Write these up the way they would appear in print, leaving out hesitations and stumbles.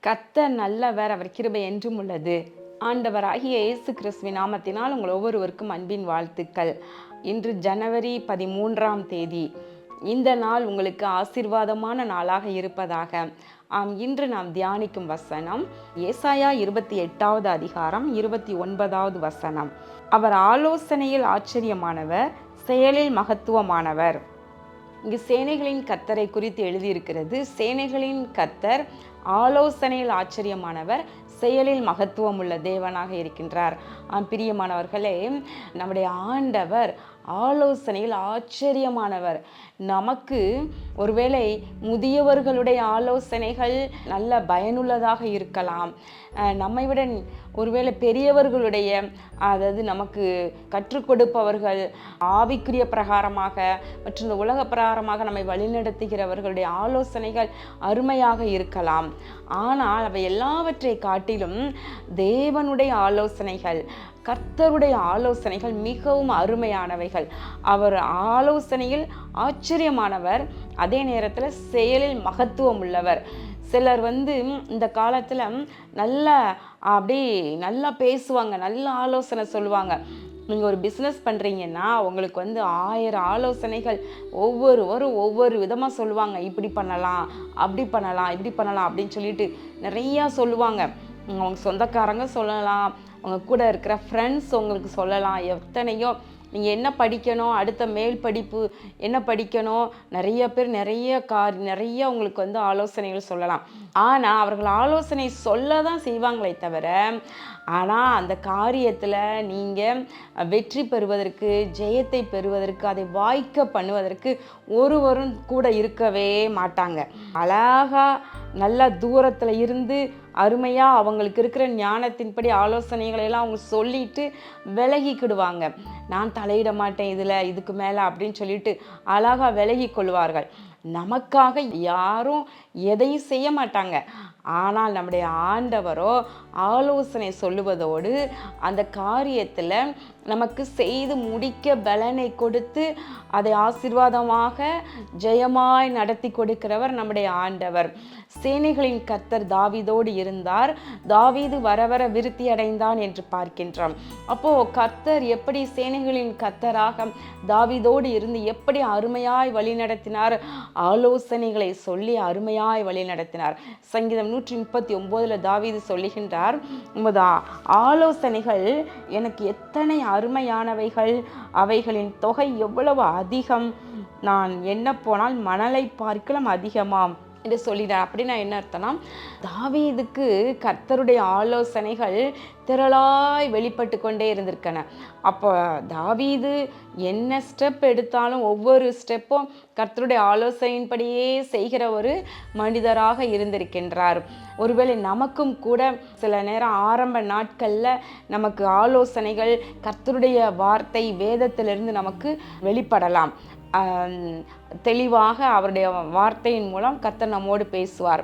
கர்த்தர் நல்லவர், அவர் கிருபை என்றும் உள்ளது. ஆண்டவராகிய இயேசு கிறிஸ்துவின் நாமத்தினால் உங்கள் ஒவ்வொருவருக்கும் அன்பின் வாழ்த்துக்கள். இன்று ஜனவரி 13ஆம் தேதி. இந்த நாள் உங்களுக்கு ஆசீர்வாதமான நாளாக இருப்பதாக. இன்று நாம் தியானிக்கும் வசனம் ஏசாயா 28வது அதிகாரம் 29வது வசனம். அவர் ஆலோசனையில் ஆச்சரியமானவர், செயலில் மகத்துவமானவர். இங்கு சேனைகளின் கர்த்தரை குறித்து எழுதியிருக்கிறது. சேனைகளின் கர்த்தர் ஆலோசனையில் ஆச்சரியமானவர், செயலில் மகத்துவம் உள்ள தேவனாக இருக்கின்றார். பிரியமானவர்களே, நம்முடைய ஆண்டவர் ஆலோசனையில் ஆச்சரியமானவர். நமக்கு ஒருவேளை முதியவர்களுடைய ஆலோசனைகள் நல்ல பயனுள்ளதாக இருக்கலாம். நம்மை விட ஒருவேளை பெரியவர்களுடைய, அதாவது நமக்கு கற்றுக் கொடுப்பவர்கள், ஆவிக்குரிய பிரகாரமாக மற்றும் உலக பிரகாரமாக நம்மை வழிநடத்துகிறவர்களுடைய ஆலோசனைகள் அருமையாக இருக்கலாம். ஆனால் அவை எல்லாவற்றை காட்டிலும் தேவனுடைய ஆலோசனைகள், கர்த்தருடைய ஆலோசனைகள் மிகவும் அருமையானவைகள். அவர் ஆலோசனையில் ஆச்சரியமானவர், அதே நேரத்தில் செயலில் மகத்துவம் உள்ளவர். சிலர் இந்த காலத்தில் நல்லா பேசுவாங்க, நல்ல ஆலோசனை சொல்லுவாங்க. நீங்கள் ஒரு பிஸ்னஸ் பண்ணுறீங்கன்னா உங்களுக்கு 1000 ஆலோசனைகள் ஒவ்வொருவரும் ஒவ்வொரு விதமாக சொல்லுவாங்க. இப்படி பண்ணலாம், அப்படி பண்ணலாம், இப்படி பண்ணலாம் அப்படின்னு சொல்லிட்டு நிறையா சொல்லுவாங்க. அவங்க சொந்தக்காரங்க சொல்லலாம், அவங்க கூட இருக்கிற ஃப்ரெண்ட்ஸ் உங்களுக்கு சொல்லலாம். எத்தனையோ நீங்கள் என்ன படிக்கணும், அடுத்த மேல் படிப்பு என்ன படிக்கணும், நிறைய பேர் நிறைய உங்களுக்கு ஆலோசனைகள் சொல்லலாம். ஆனால் அவர்கள் ஆலோசனை சொல்ல தான் செய்வாங்களே தவிர, ஆனால் அந்த காரியத்தில் நீங்கள் வெற்றி பெறுவதற்கு, ஜெயத்தை பெறுவதற்கு, அதை வாய்க்க பண்ணுவதற்கு ஒருவரும் கூட இருக்கவே மாட்டாங்க. அழகாக நல்ல தூரத்தில் இருந்து அருமையாக அவங்களுக்கு இருக்கிற ஞானத்தின்படி ஆலோசனைகளெல்லாம் அவங்க சொல்லிட்டு விலகிக்கிடுவாங்க. நான் தலையிட மாட்டேன் இதுக்கு மேலே அப்படின்னு சொல்லிட்டு அழகாக விலகி கொள்வார்கள். நமக்காக யாரும் எதையும் செய்ய மாட்டாங்க. ஆனால் நம்முடைய ஆண்டவரோ ஆலோசனை சொல்லுவதோடு அந்த காரியத்தில் நமக்கு செய்து முடிக்க பலனை கொடுத்து அதை ஆசீர்வாதமாக ஜெயமாய் நடத்தி கொடுக்கிறவர் நம்முடைய ஆண்டவர். சேனைகளின் கர்த்தர் தாவீதோடு இருந்தார், தாவீது வர வர விருத்தி அடைந்தான் என்று பார்க்கின்றோம். அப்போது கர்த்தர் எப்படி சேனைகளின் கர்த்தராக தாவீதோடு இருந்து எப்படி அருமையாய் வழி நடத்தினார், ஆலோசனைகளை சொல்லி அருமையாய் வழி நடத்தினார். சங்கீதம் 139 தாவீது சொல்லுகின்றார், உமது ஆலோசனைகள் எனக்கு எத்தனை அருமையானவைகள், அவைகளின் தொகை எவ்வளவு அதிகம், நான் என்ன போனால் மணலை பார்க்கலாம் அதிகமாம் என்று சொல்லிட்டார். அப்படின்னா என்ன அர்த்தம்னா, தாவீதுக்கு கர்த்தருடைய ஆலோசனைகள் திரளாய் வெளிப்பட்டு கொண்டே இருந்திருக்கன. அப்போ தாவீது என்ன ஸ்டெப் எடுத்தாலும் ஒவ்வொரு ஸ்டெப்பும் கர்த்தருடைய ஆலோசனையின்படியே செய்கிற ஒரு மனிதராக இருந்திருக்கின்றார். ஒருவேளை நமக்கும் கூட சில நேரம் ஆரம்ப நாட்களில் நமக்கு ஆலோசனைகள் கர்த்தருடைய வார்த்தை வேதத்திலிருந்து நமக்கு வெளிப்படலாம். தெளிவாக அவருடைய வார்த்தையின் மூலம் கர்த்தர் நம்மோடு பேசுவார்.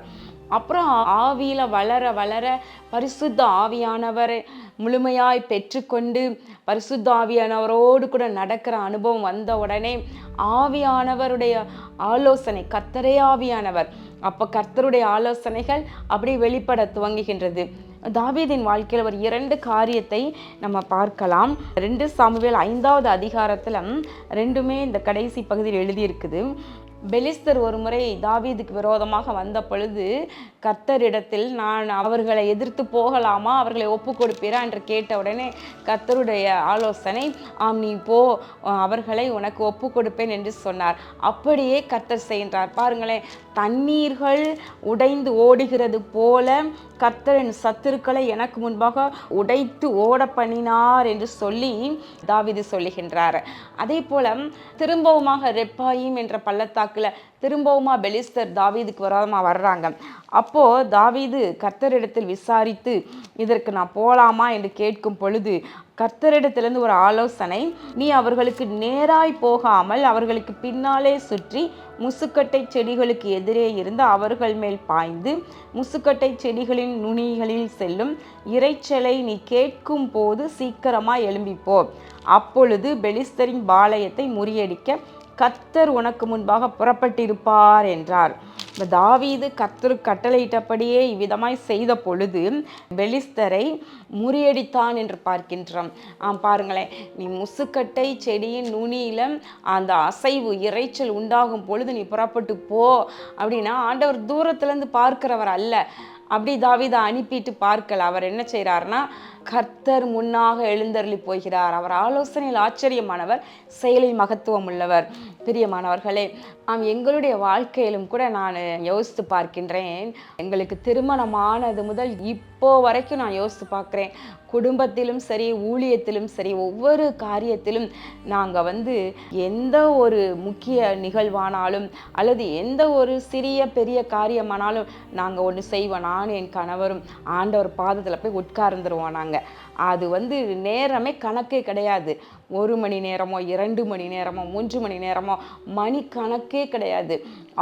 அப்புறம் ஆவியில் வளர வளர பரிசுத்த ஆவியானவரை முழுமையாய் பெற்றுக்கொண்டு பரிசுத்த ஆவியானவரோடு கூட நடக்கிற அனுபவம் வந்த உடனே ஆவியானவருடைய ஆலோசனை, கர்த்தரே ஆவியானவர், அப்போ கர்த்தருடைய ஆலோசனைகள் அப்படி வெளிப்பட துவங்குகின்றது. தாவீதின் வாழ்க்கையில் ஒரு 2 காரியத்தை நம்ம பார்க்கலாம். 2 சாமுவேல் 5வது அதிகாரத்தில் ரெண்டுமே இந்த கடைசி பகுதியில் எழுதியிருக்குது. பெலிஸ்தர் ஒரு முறை தாவீதுக்கு விரோதமாக வந்த பொழுது கர்த்தரிடத்தில், நான் அவர்களை எதிர்த்து போகலாமா, அவர்களை ஒப்பு கொடுப்பீரா என்று கேட்ட உடனே கர்த்தருடைய ஆலோசனை, நீ போ, அவர்களை உனக்கு ஒப்பு கொடுப்பேன் என்று சொன்னார். அப்படியே கர்த்தர் செய்கின்றார். பாருங்களேன், தண்ணீர்கள் உடைந்து ஓடுகிறது போல கர்த்தரின் சத்துருக்களை எனக்கு முன்பாக உடைத்து ஓட பண்ணினார் என்று சொல்லி தாவீது சொல்லுகின்றார். அதே போல திரும்பவுமாக ரெப்பாயிம் என்ற பள்ளத்தாக்குல திரும்பவுமா பெலிஸ்தர் தாவீதுக்கு விரோதமாக வர்றாங்க. அப்போது தாவீது கர்த்தரிடத்தில் விசாரித்து இதற்கு நான் போகலாமா என்று கேட்கும் பொழுது கர்த்தரிடத்திலிருந்து ஒரு ஆலோசனை, நீ அவர்களுக்கு நேராய் போகாமல் அவர்களுக்கு பின்னாலே சுற்றி முசுக்கட்டை செடிகளுக்கு எதிரே இருந்து அவர்கள் மேல் பாய்ந்து முசுக்கட்டை செடிகளின் நுனிகளில் செல்லும் இரைச்சலை நீ கேட்கும் போது சீக்கிரமாக எழும்பிப்போ, அப்பொழுது பெலிஸ்தரின் பாளையத்தை முறியடிக்க கர்த்தர் உனக்கு முன்பாக புறப்பட்டிருப்பார் என்றார். தாவீது கர்த்தருக்கு கட்டளையிட்டபடியே இவ்விதமாய் செய்த பொழுது பெலிஸ்தரை முறியடித்தான் என்று பார்க்கின்றோம். பாருங்களேன், நீ முசுக்கட்டை செடியின் நுனியில அந்த அசைவு இறைச்சல் உண்டாகும் பொழுது நீ புறப்பட்டு போ அப்படின்னா ஆண்டவர் தூரத்துலேருந்து பார்க்கிறவர் அல்ல. அப்படி தாவீதை அனுப்பிட்டு பார்க்கல. அவர் என்ன செய்கிறார்னா, கர்த்தர் முன்னாக எழுந்தருளி போகிறார். அவர் ஆலோசனையில் ஆச்சரியமானவர், செயலில் மகத்துவம் உள்ளவர். பிரியமானவர்களே, எங்களுடைய வாழ்க்கையிலும் கூட நான் யோசித்து பார்க்கின்றேன். எங்களுக்கு திருமணமானது முதல் இப்போ வரைக்கும் நான் யோசித்து பார்க்குறேன். குடும்பத்திலும் சரி, ஊழியத்திலும் சரி, ஒவ்வொரு காரியத்திலும் நாங்கள் எந்த ஒரு முக்கிய நிகழ்வானாலும் அல்லது எந்த ஒரு சிறிய பெரிய காரியமானாலும் நாங்கள் ஒன்று செய்வோம். நான் என் கணவரும் ஆண்டவர் பாதத்தில் போய் உட்கார்ந்துருவோம். நாங்கள் அது நேரமே கணக்கே கிடையாது. 1 மணி நேரமோ 2 மணி நேரமோ 3 மணி நேரமோ மணி கணக்கே கிடையாது.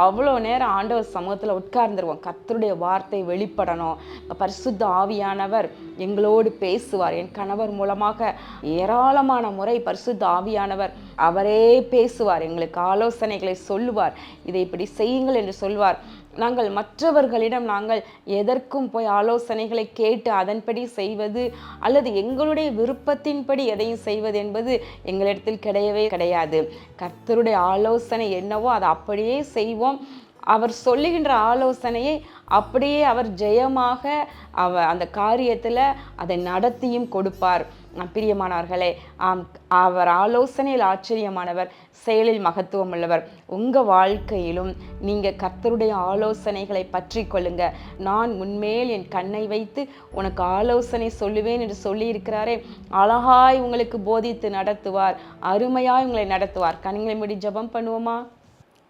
அவ்வளோ நேரம் ஆண்டவர் சமூகத்தில் உட்கார்ந்துருவோம். கர்த்தருடைய வார்த்தை வெளிப்படணும். பரிசுத்த ஆவியானவர் எங்களோடு பேசுவார். என் கணவர் மூலமாக ஏராளமான முறை பரிசுத்த ஆவியானவர் அவரே பேசுவார். எங்களுக்கு ஆலோசனைகளை சொல்லுவார். இதை இப்படி செய்யுங்கள் என்று சொல்வார். நாங்கள் மற்றவர்களிடம் நாங்கள் எதற்கும் போய் ஆலோசனைகளை கேட்டு அதன்படி செய்வது அல்லது எங்களுடைய விருப்பத்தின்படி எதையும் செய்வது என்பது எங்களிடத்தில் கிடையவே கிடையாது. கர்த்தருடைய ஆலோசனை என்னவோ அதை அப்படியே செய்வோம். அவர் சொல்லுகின்ற ஆலோசனையை அப்படியே அவர் ஜெயமாக அந்த காரியத்தில் அதை நடத்தியும் கொடுப்பார். பிரியமானவர்களே, அவர் ஆலோசனையில் ஆச்சரியமானவர், செயலில் மகத்துவம் உள்ளவர். உங்கள் வாழ்க்கையிலும் நீங்கள் கர்த்தருடைய ஆலோசனைகளை பற்றி கொள்ளுங்க. நான் உன்மேல் என் கண்ணை வைத்து உனக்கு ஆலோசனை சொல்லுவேன் என்று சொல்லியிருக்கிறாரே, அழகாய் உங்களுக்கு போதித்து நடத்துவார், அருமையாய் உங்களை நடத்துவார். கண்களை மூடி ஜெபம் பண்ணுவோமா?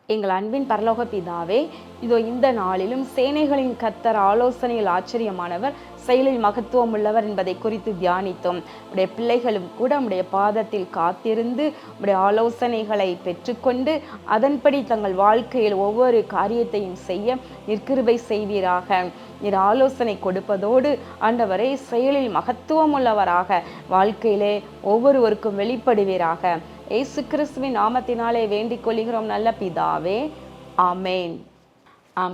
எங்கள் அன்பின் பரலோக பிதாவே, இதோ இந்த நாளிலும் சேனைகளின் கர்த்தர் ஆலோசனையில் ஆச்சரியமானவர், செயலில் மகத்துவம் உள்ளவர் என்பதை குறித்து தியானித்தோம். உடைய பிள்ளைகளும் கூட உடைய பாதத்தில் காத்திருந்து உடைய ஆலோசனைகளை பெற்றுக்கொண்டு அதன்படி தங்கள் வாழ்க்கையில் ஒவ்வொரு காரியத்தையும் செய்ய நிற்கிருபை செய்வீராக. நீர் ஆலோசனை கொடுப்பதோடு ஆண்டவரை செயலில் மகத்துவம் உள்ளவராக வாழ்க்கையிலே ஒவ்வொருவருக்கும் வெளிப்படுவீராக. இயேசு கிறிஸ்துவின் நாமத்தினாலே வேண்டிக் கொள்கிறோம் நல்ல பிதாவே, ஆமேன்.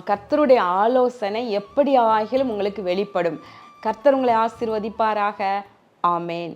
கர்த்தருடைய ஆலோசனை எப்படி ஆகிலும் உங்களுக்கு வெளிப்படும். கர்த்தர் உங்களை ஆசீர்வதிப்பாராக. ஆமேன்.